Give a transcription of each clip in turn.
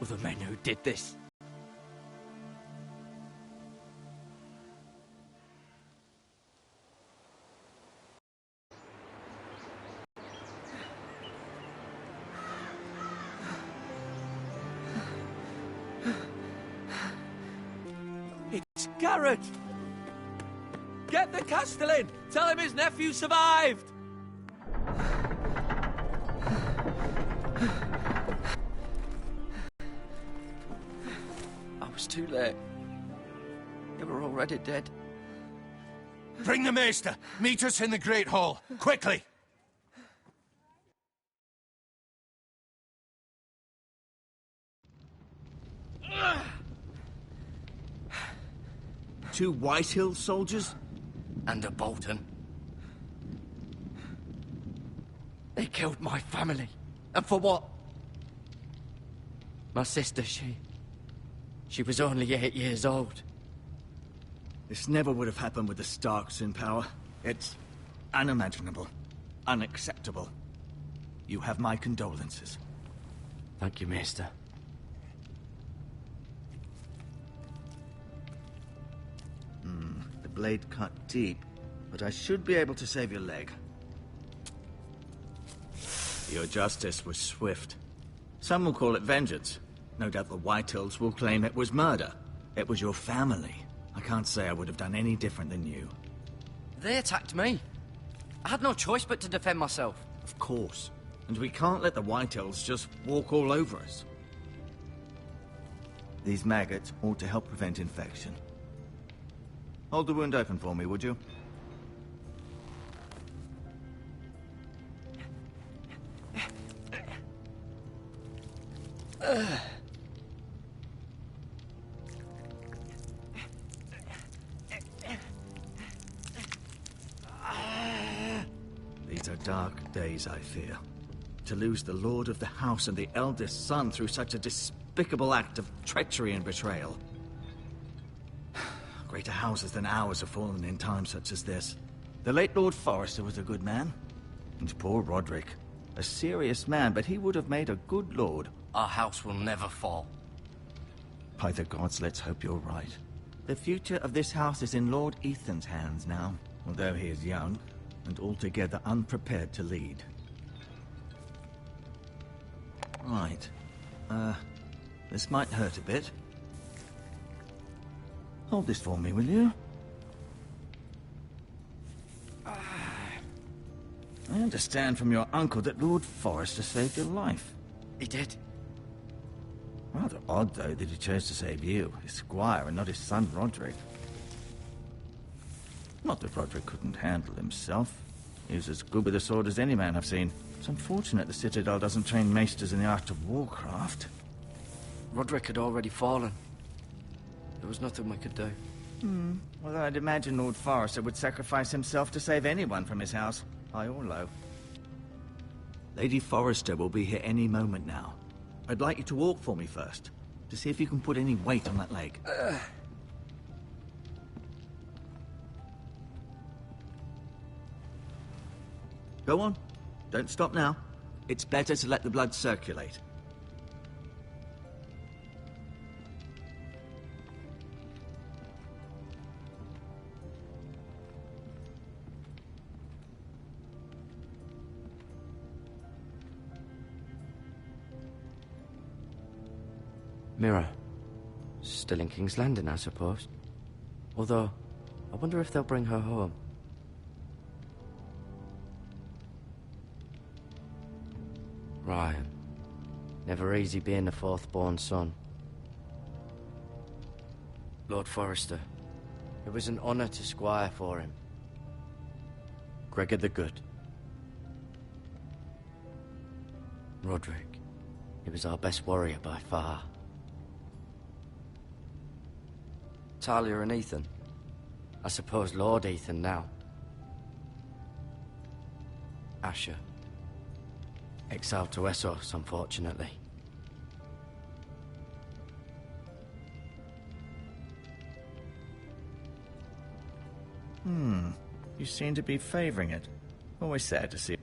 were the men who did this. It's Garrett! Get the Castellan! Tell him his nephew survived! I was too late. They were already dead. Bring the Maester! Meet us in the Great Hall, quickly! Two Whitehill soldiers? And a Bolton. They killed my family. And for what? My sister, she was only 8 years old. This never would have happened with the Starks in power. It's unimaginable. Unacceptable. You have my condolences. Thank you, Maester. The blade cut deep, but I should be able to save your leg. Your justice was swift. Some will call it vengeance. No doubt the Whitehills will claim it was murder. It was your family. I can't say I would have done any different than you. They attacked me. I had no choice but to defend myself. Of course. And we can't let the Whitehills just walk all over us. These maggots ought to help prevent infection. Hold the wound open for me, would you? These are dark days, I fear. To lose the Lord of the House and the eldest son through such a despicable act of treachery and betrayal. Greater houses than ours have fallen in times such as this. The late Lord Forrester was a good man. And poor Roderick. A serious man, but he would have made a good lord. Our house will never fall. By the gods, let's hope you're right. The future of this house is in Lord Ethan's hands now, although he is young and altogether unprepared to lead. Right. This might hurt a bit. Hold this for me, will you? I understand from your uncle that Lord Forrester saved your life. He did. Rather odd, though, that he chose to save you, his squire, and not his son, Roderick. Not that Roderick couldn't handle himself. He was as good with a sword as any man I've seen. It's unfortunate the Citadel doesn't train maesters in the art of warcraft. Roderick had already fallen. There was nothing we could do. Well, I'd imagine Lord Forrester would sacrifice himself to save anyone from his house, high or low. Lady Forrester will be here any moment now. I'd like you to walk for me first, to see if you can put any weight on that leg. Go on. Don't stop now. It's better to let the blood circulate. Mira. Still in King's Landing, I suppose. Although, I wonder if they'll bring her home. Ryan. Never easy being the fourth-born son. Lord Forrester. It was an honor to squire for him. Gregor the Good. Roderick. He was our best warrior by far. Talia and Ethan. I suppose Lord Ethan now. Asher. Exiled to Essos, unfortunately. You seem to be favoring it. Always sad to see.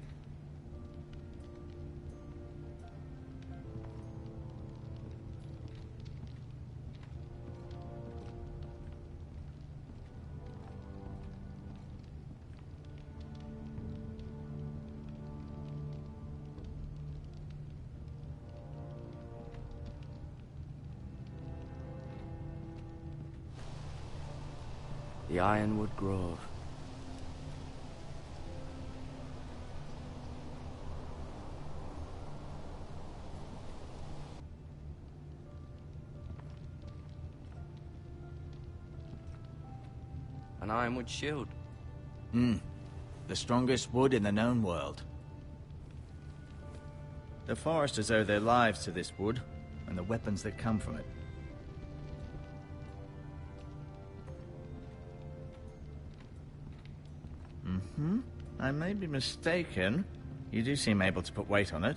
The Ironwood Grove. An ironwood shield. The strongest wood in the known world. The Foresters owe their lives to this wood, and the weapons that come from it. I may be mistaken. You do seem able to put weight on it.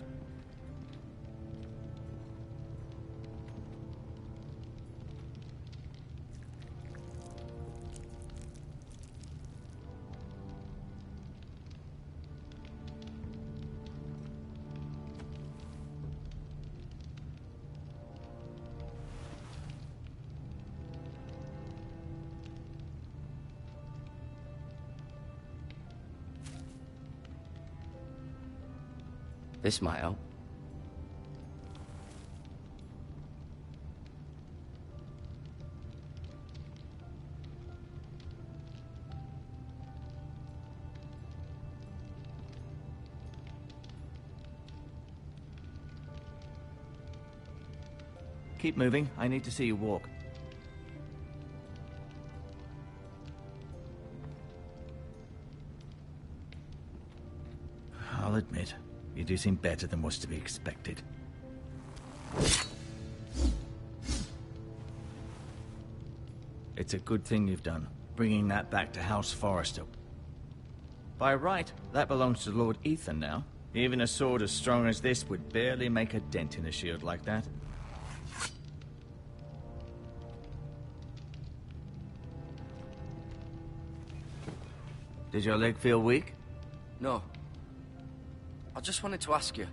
This might help. Keep moving. I need to see you walk. I'll admit, you do seem better than was to be expected. It's a good thing you've done, bringing that back to House Forrester. By right, that belongs to Lord Ethan now. Even a sword as strong as this would barely make a dent in a shield like that. Did your leg feel weak? No. I just wanted to ask you.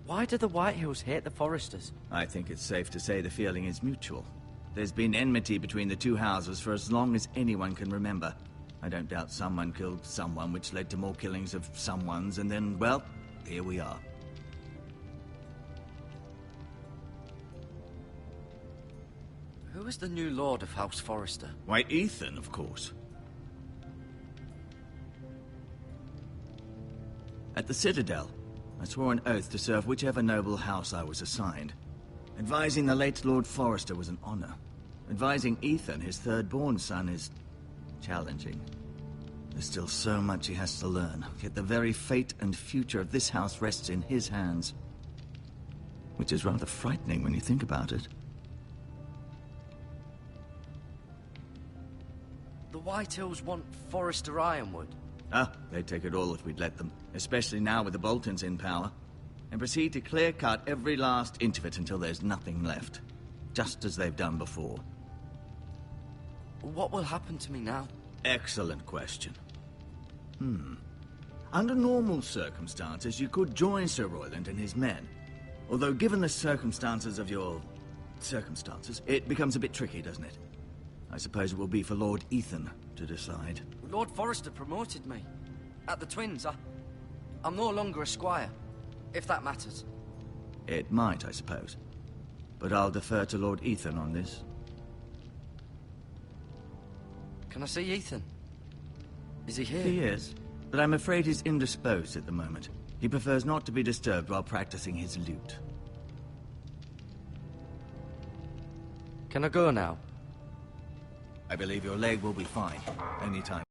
Why do the Whitehills hate the Foresters? I think it's safe to say the feeling is mutual. There's been enmity between the two houses for as long as anyone can remember. I don't doubt someone killed someone, which led to more killings of someones, and then, well, here we are. Who is the new Lord of House Forrester? Why, Ethan, of course. At the Citadel, I swore an oath to serve whichever noble house I was assigned. Advising the late Lord Forrester was an honor. Advising Ethan, his third-born son, is challenging. There's still so much he has to learn, yet the very fate and future of this house rests in his hands. Which is rather frightening when you think about it. The Whitehills want Forrester Ironwood. Ah, they'd take it all if we'd let them, especially now with the Boltons in power, and proceed to clear-cut every last inch of it until there's nothing left, just as they've done before. What will happen to me now? Excellent question. Under normal circumstances, you could join Sir Royland and his men. Although given the circumstances of your circumstances, it becomes a bit tricky, doesn't it? I suppose it will be for Lord Ethan to decide. Lord Forrester promoted me. At the Twins, I'm no longer a squire, if that matters. It might, I suppose. But I'll defer to Lord Ethan on this. Can I see Ethan? Is he here? He is, but I'm afraid he's indisposed at the moment. He prefers not to be disturbed while practicing his lute. Can I go now? I believe your leg will be fine. Anytime.